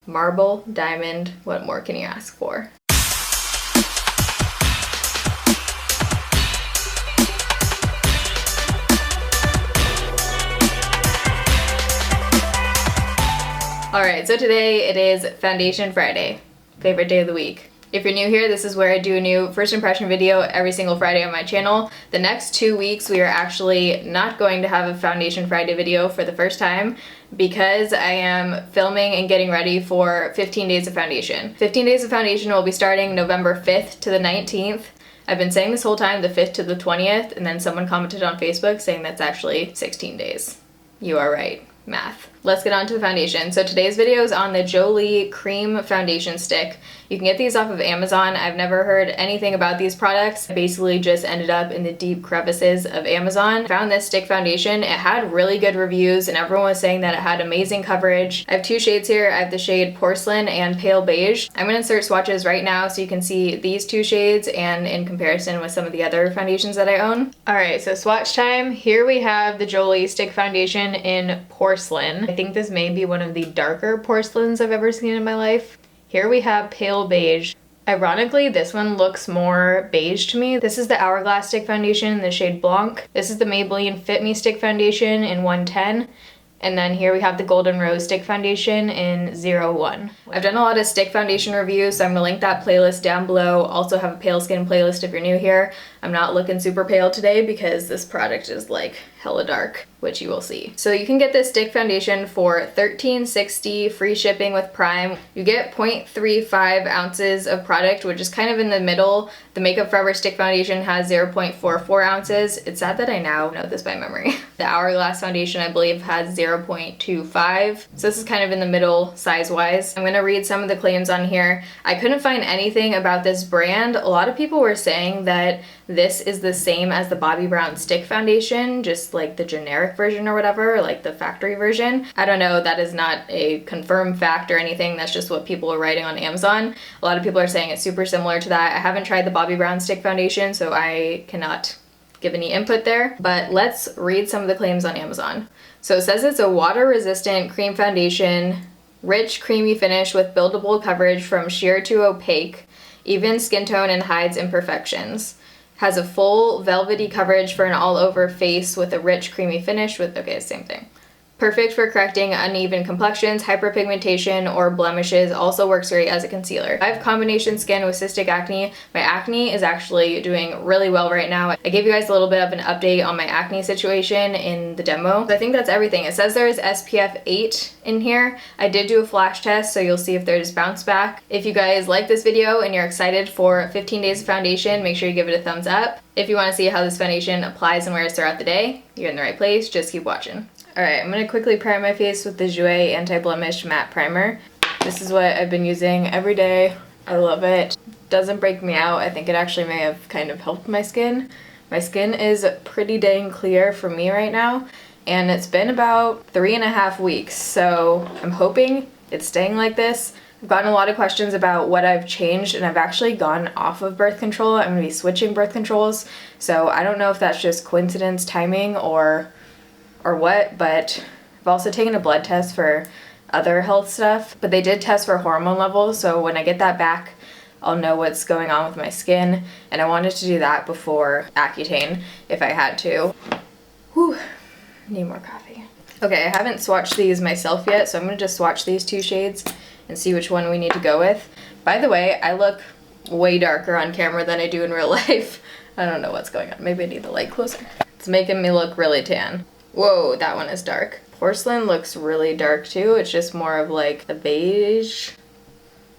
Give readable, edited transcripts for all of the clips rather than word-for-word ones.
Marble, diamond, what more can you ask for? Alright, so today it is Foundation Friday, favorite day of the week. If you're new here, this is where I do a new first impression video every single Friday on my channel. The next 2 weeks we are actually not going to have a Foundation Friday video for the first time because I am filming and getting ready for 15 Days of Foundation. 15 Days of Foundation will be starting November 5th to the 19th. I've been saying this whole time the 5th to the 20th, and then someone commented on Facebook saying that's actually 16 days. You are right. Math. Let's get on to the foundation. So today's video is on the Jolie Cream Foundation Stick. You can get these off of Amazon. I've never heard anything about these products. I basically just ended up in the deep crevices of Amazon. Found this stick foundation. It had really good reviews and everyone was saying that it had amazing coverage. I have two shades here. I have the shade Porcelain and Pale Beige. I'm gonna insert swatches right now so you can see these two shades and in comparison with some of the other foundations that I own. Alright, so swatch time. Here we have the Jolie Stick Foundation in Porcelain. I think this may be one of the darker porcelains I've ever seen in my life. Here we have Pale Beige. Ironically, this one looks more beige to me. This is the Hourglass Stick Foundation in the shade Blanc. This is the Maybelline Fit Me Stick Foundation in 110. And then here we have the Golden Rose Stick Foundation in 01. I've done a lot of stick foundation reviews, so I'm gonna link that playlist down below. Also have a pale skin playlist if you're new here. I'm not looking super pale today because this product is like hella dark, which you will see. So you can get this stick foundation for $13.60, free shipping with Prime. You get 0.35 ounces of product, which is kind of in the middle. The Makeup Forever stick foundation has 0.44 ounces. It's sad that I now know this by memory. The Hourglass foundation, I believe, has 0.25. So this is kind of in the middle size-wise. I'm gonna read some of the claims on here. I couldn't find anything about this brand. A lot of people were saying that this is the same as the Bobbi Brown stick foundation, just like the generic version or whatever, like the factory version. I don't know, that is not a confirmed fact or anything, that's just what people are writing on Amazon. A lot of people are saying it's super similar to that. I haven't tried the Bobbi Brown stick foundation, so I cannot give any input there, but let's read some of the claims on Amazon. So it says it's a water-resistant cream foundation, rich creamy finish with buildable coverage from sheer to opaque, even skin tone and hides imperfections. Has a full velvety coverage for an all-over face with a rich creamy finish with, okay, same thing. Perfect for correcting uneven complexions, hyperpigmentation, or blemishes. Also works great as a concealer. I have combination skin with cystic acne. My acne is actually doing really well right now. I gave you guys a little bit of an update on my acne situation in the demo. So I think that's everything. It says there's SPF 8 in here. I did do a flash test, so you'll see if there's bounce back. If you guys like this video and you're excited for 15 days of foundation, make sure you give it a thumbs up. If you want to see how this foundation applies and wears throughout the day, you're in the right place. Just keep watching. Alright, I'm going to quickly prime my face with the Jouer Anti-Blemish Matte Primer. This is what I've been using every day. I love it. Doesn't break me out. I think it actually may have kind of helped my skin. My skin is pretty dang clear for me right now, and it's been about 3.5 weeks, so I'm hoping it's staying like this. I've gotten a lot of questions about what I've changed, and I've actually gone off of birth control. I'm going to be switching birth controls, so I don't know if that's just coincidence, timing, or what, but I've also taken a blood test for other health stuff, but they did test for hormone levels, so when I get that back, I'll know what's going on with my skin, and I wanted to do that before Accutane if I had to. Whew, need more coffee. Okay, I haven't swatched these myself yet, so I'm gonna just swatch these two shades and see which one we need to go with. By the way, I look way darker on camera than I do in real life. I don't know what's going on. Maybe I need the light closer. It's making me look really tan. Whoa, that one is dark. Porcelain looks really dark too. It's just more of like a beige.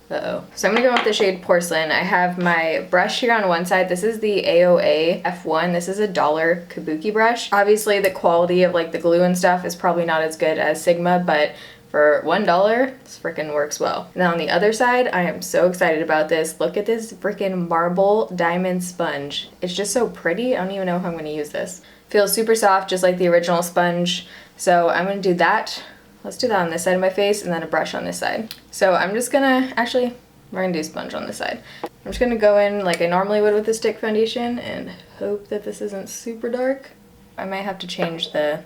Uh-oh. So I'm gonna go with the shade Porcelain. I have my brush here on one side. This is the AOA F1. This is a $1 kabuki brush. Obviously the quality of like the glue and stuff is probably not as good as Sigma, but for $1, this freaking works well. Now on the other side, I am so excited about this. Look at this freaking marble diamond sponge. It's just so pretty. I don't even know how I'm gonna use this. Feels super soft, just like the original sponge. So I'm gonna do that. Let's do that on this side of my face and then a brush on this side. So I'm just gonna, actually, we're gonna do sponge on this side. I'm just gonna go in like I normally would with the stick foundation and hope that this isn't super dark. I might have to change the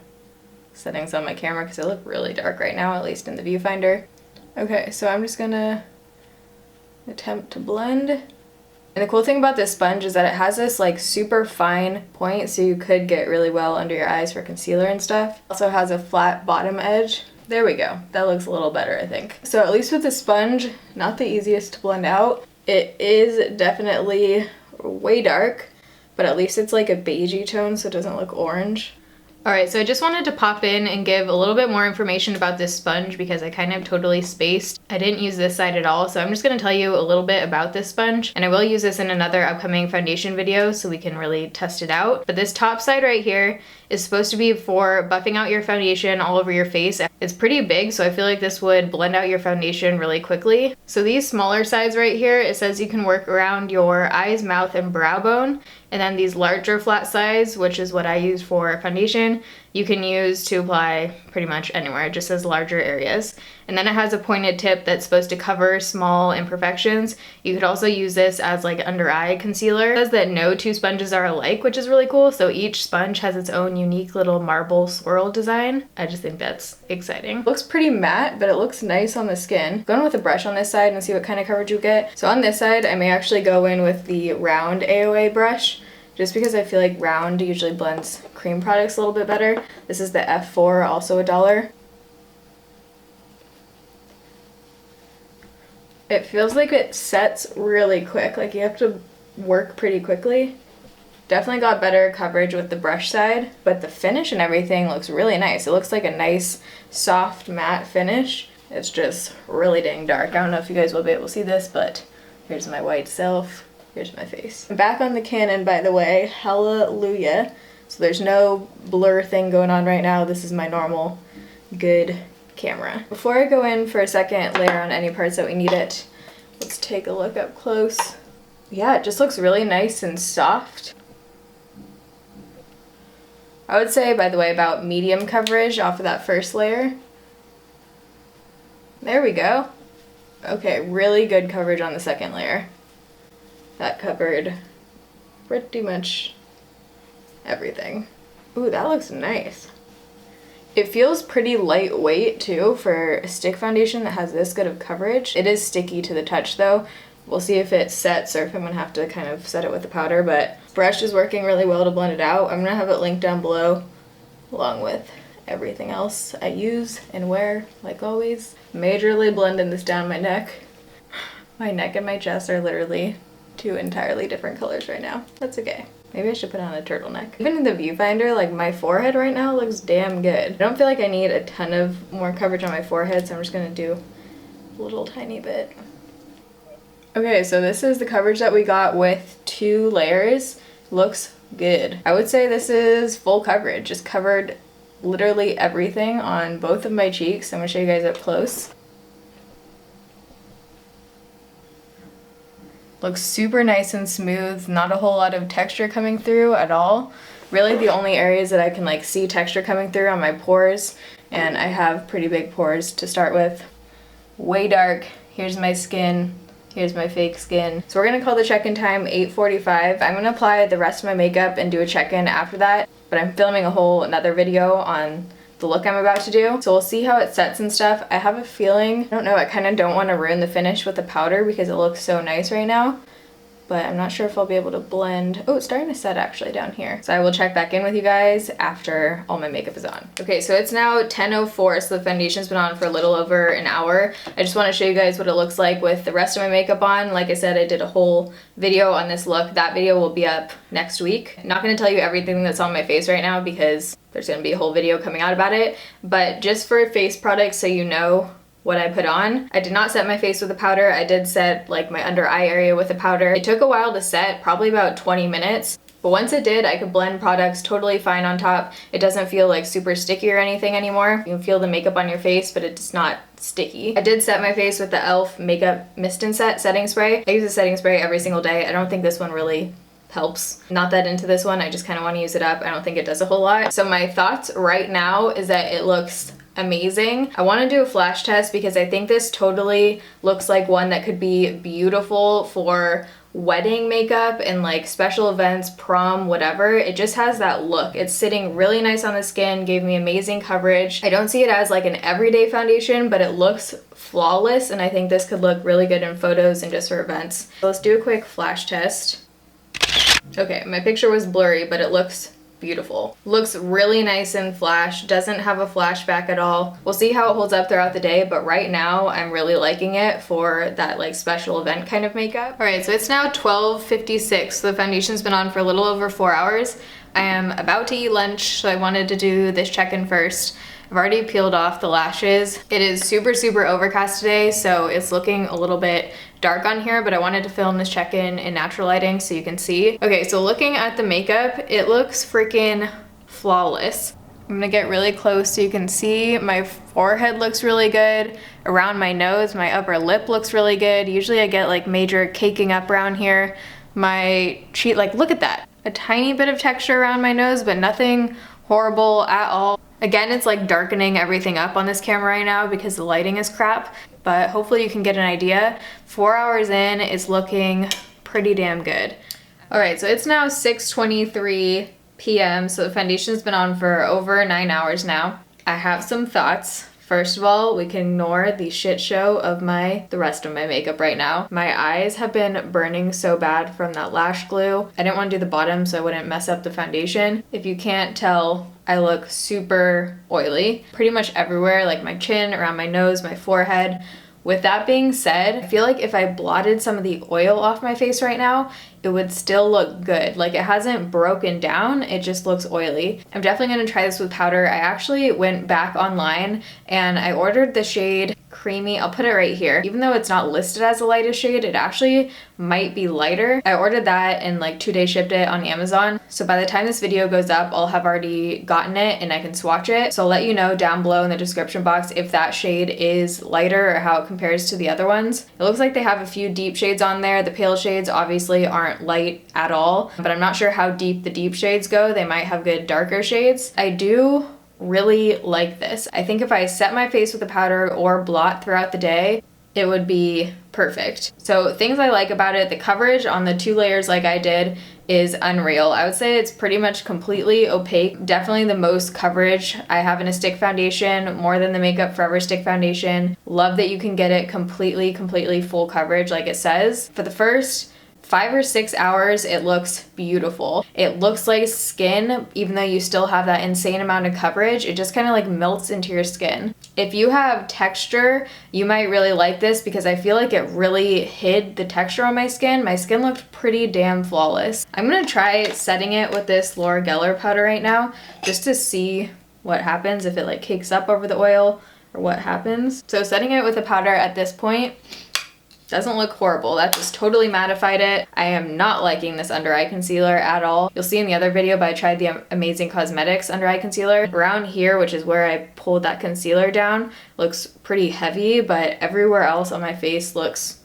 settings on my camera because they look really dark right now, at least in the viewfinder. Okay, so I'm just gonna attempt to blend. And the cool thing about this sponge is that it has this like super fine point, so you could get really well under your eyes for concealer and stuff. Also has a flat bottom edge. There we go. That looks a little better, I think. So at least with the sponge, not the easiest to blend out. It is definitely way dark, but at least it's like a beigey tone, so it doesn't look orange. Alright, so I just wanted to pop in and give a little bit more information about this sponge because I kind of totally spaced. I didn't use this side at all, so I'm just going to tell you a little bit about this sponge, and I will use this in another upcoming foundation video so we can really test it out. But this top side right here is supposed to be for buffing out your foundation all over your face. It's pretty big, so I feel like this would blend out your foundation really quickly. So these smaller sides right here, it says you can work around your eyes, mouth, and brow bone. And then these larger flat sides, which is what I use for foundation, you can use to apply pretty much anywhere. It just says larger areas. And then it has a pointed tip that's supposed to cover small imperfections. You could also use this as like under eye concealer. It says that no two sponges are alike, which is really cool. So each sponge has its own unique little marble swirl design. I just think that's exciting. It looks pretty matte, but it looks nice on the skin. I'm going with a brush on this side and see what kind of coverage you get. So on this side, I may actually go in with the round AOA brush, just because I feel like round usually blends cream products a little bit better. This is the F4, also $1. It feels like it sets really quick, like you have to work pretty quickly. Definitely got better coverage with the brush side, but the finish and everything looks really nice. It looks like a nice, soft, matte finish. It's just really dang dark. I don't know if you guys will be able to see this, but here's my white self. Here's my face. I'm back on the Canon, by the way. Hallelujah. So there's no blur thing going on right now. This is my normal, good camera. Before I go in for a second layer on any parts that we need it, let's take a look up close. Yeah, it just looks really nice and soft. I would say, by the way, about medium coverage off of that first layer. There we go. Okay, really good coverage on the second layer. That covered pretty much everything. Ooh, that looks nice. It feels pretty lightweight too for a stick foundation that has this good of coverage. It is sticky to the touch though. We'll see if it sets or if I'm gonna have to kind of set it with the powder, but brush is working really well to blend it out. I'm gonna have it linked down below along with everything else I use and wear, like always. Majorly blending this down my neck. My neck and my chest are literally two entirely different colors right now. That's okay. Maybe I should put on a turtleneck. Even in the viewfinder, like my forehead right now looks damn good. I don't feel like I need a ton of more coverage on my forehead, so I'm just gonna do a little tiny bit. Okay, so this is the coverage that we got with 2 layers. Looks good. I would say this is full coverage. Just covered literally everything on both of my cheeks. I'm gonna show you guys up close. Looks super nice and smooth, not a whole lot of texture coming through at all. Really the only areas that I can like see texture coming through on my pores, and I have pretty big pores to start with. Way dark. Here's my skin. Here's my fake skin. So we're gonna call the check-in time 8:45. I'm gonna apply the rest of my makeup and do a check-in after that, but I'm filming a whole another video on the look I'm about to do. So we'll see how it sets and stuff. I have a feeling, I don't know, I kind of don't want to ruin the finish with the powder because it looks so nice right now. But I'm not sure if I'll be able to blend. Oh, it's starting to set actually down here. So I will check back in with you guys after all my makeup is on. Okay, so it's now 10:04, so the foundation's been on for a little over an hour. I just want to show you guys what it looks like with the rest of my makeup on. Like I said, I did a whole video on this look. That video will be up next week. I'm not going to tell you everything that's on my face right now because there's going to be a whole video coming out about it. But just for face products, so you know what I put on. I did not set my face with a powder. I did set like my under eye area with a powder. It took a while to set, probably about 20 minutes. But once it did, I could blend products totally fine on top. It doesn't feel like super sticky or anything anymore. You can feel the makeup on your face, but it's not sticky. I did set my face with the e.l.f. Makeup Mist and Set setting spray. I use a setting spray every single day. I don't think this one really helps. Not that into this one, I just kind of want to use it up. I don't think it does a whole lot. So my thoughts right now is that it looks amazing. I want to do a flash test because I think this totally looks like one that could be beautiful for wedding makeup and like special events, prom, whatever. It just has that look. It's sitting really nice on the skin, gave me amazing coverage. I don't see it as like an everyday foundation, but it looks flawless, and I think this could look really good in photos and just for events. So let's do a quick flash test. Okay, my picture was blurry, but it looks beautiful. Looks really nice in flash, doesn't have a flashback at all. We'll see how it holds up throughout the day, but right now I'm really liking it for that like special event kind of makeup. All right, so it's now 12:56. So the foundation's been on for a little over 4 hours. I am about to eat lunch, so I wanted to do this check-in first. I've already peeled off the lashes. It is super, super overcast today, so it's looking a little bit dark on here, but I wanted to film this check-in in natural lighting so you can see. Okay, so looking at the makeup, it looks freaking flawless. I'm gonna get really close so you can see. My forehead looks really good. Around my nose, my upper lip looks really good. Usually I get like major caking up around here. My cheek, like look at that. A tiny bit of texture around my nose, but nothing horrible at all. Again, it's like darkening everything up on this camera right now because the lighting is crap, but hopefully you can get an idea. 4 hours in, it's looking pretty damn good. All right, so it's now 6:23 p.m. So the foundation's been on for over 9 hours now. I have some thoughts. First of all, we can ignore the shit show of the rest of my makeup right now. My eyes have been burning so bad from that lash glue. I didn't want to do the bottom so I wouldn't mess up the foundation. If you can't tell, I look super oily. Pretty much everywhere, like my chin, around my nose, my forehead. With that being said, I feel like if I blotted some of the oil off my face right now, it would still look good. Like it hasn't broken down, it just looks oily. I'm definitely gonna try this with powder. I actually went back online and I ordered the shade Creamy. I'll put it right here. Even though it's not listed as the lightest shade, it actually might be lighter. I ordered that and like 2 days shipped it on Amazon. So by the time this video goes up, I'll have already gotten it and I can swatch it. So I'll let you know down below in the description box if that shade is lighter or how it compares to the other ones. It looks like they have a few deep shades on there. The pale shades obviously aren't light at all, but I'm not sure how deep the deep shades go. They might have good darker shades. I do really like this. I think if I set my face with a powder or blot throughout the day, it would be perfect. So things I like about it, the coverage on the 2 layers like I did is unreal. I would say it's pretty much completely opaque. Definitely the most coverage I have in a stick foundation, more than the Makeup Forever stick foundation. Love that you can get it completely full coverage like it says. For the first 5 or 6 hours, it looks beautiful. It looks like skin, even though you still have that insane amount of coverage, it just kind of like melts into your skin. If you have texture, you might really like this because I feel like it really hid the texture on my skin. My skin looked pretty damn flawless. I'm gonna try setting it with this Laura Geller powder right now, just to see what happens, if it like cakes up over the oil or what happens. So setting it with a powder at this point, doesn't look horrible. That just totally mattified it. I am not liking this under eye concealer at all. You'll see in the other video, but I tried the Amazing Cosmetics under eye concealer. Around here, which is where I pulled that concealer down, looks pretty heavy, but everywhere else on my face looks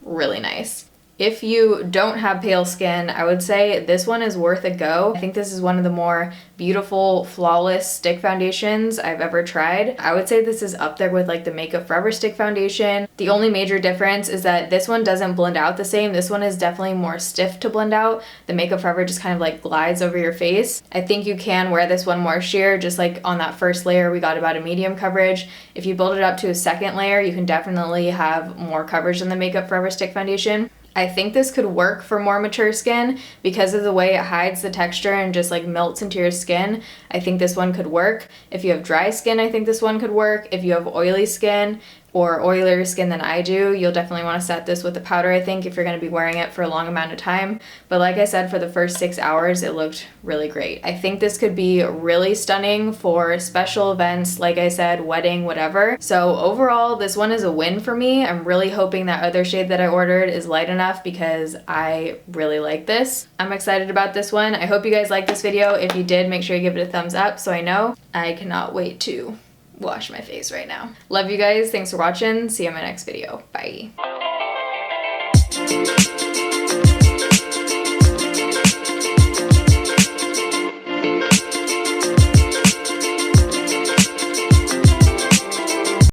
really nice. If you don't have pale skin, I would say this one is worth a go. I think this is one of the more beautiful, flawless stick foundations I've ever tried. I would say this is up there with like the Makeup Forever stick foundation. The only major difference is that this one doesn't blend out the same. This one is definitely more stiff to blend out. The Makeup Forever just kind of like glides over your face. I think you can wear this one more sheer, just like on that first layer we got about a medium coverage. If you build it up to a second layer, you can definitely have more coverage than the Makeup Forever stick foundation. I think this could work for more mature skin because of the way it hides the texture and just like melts into your skin. I think this one could work. If you have dry skin, I think this one could work. If you have oily skin or oilier skin than I do, you'll definitely want to set this with a powder, I think, if you're going to be wearing it for a long amount of time. But like I said, for the first 6 hours, it looked really great. I think this could be really stunning for special events, like I said, wedding, whatever. So overall, this one is a win for me. I'm really hoping that other shade that I ordered is light enough because I really like this. I'm excited about this one. I hope you guys liked this video. If you did, make sure you give it a thumbs up so I know. I cannot wait to wash my face right now. Love you guys. Thanks for watching. See you in my next video. Bye.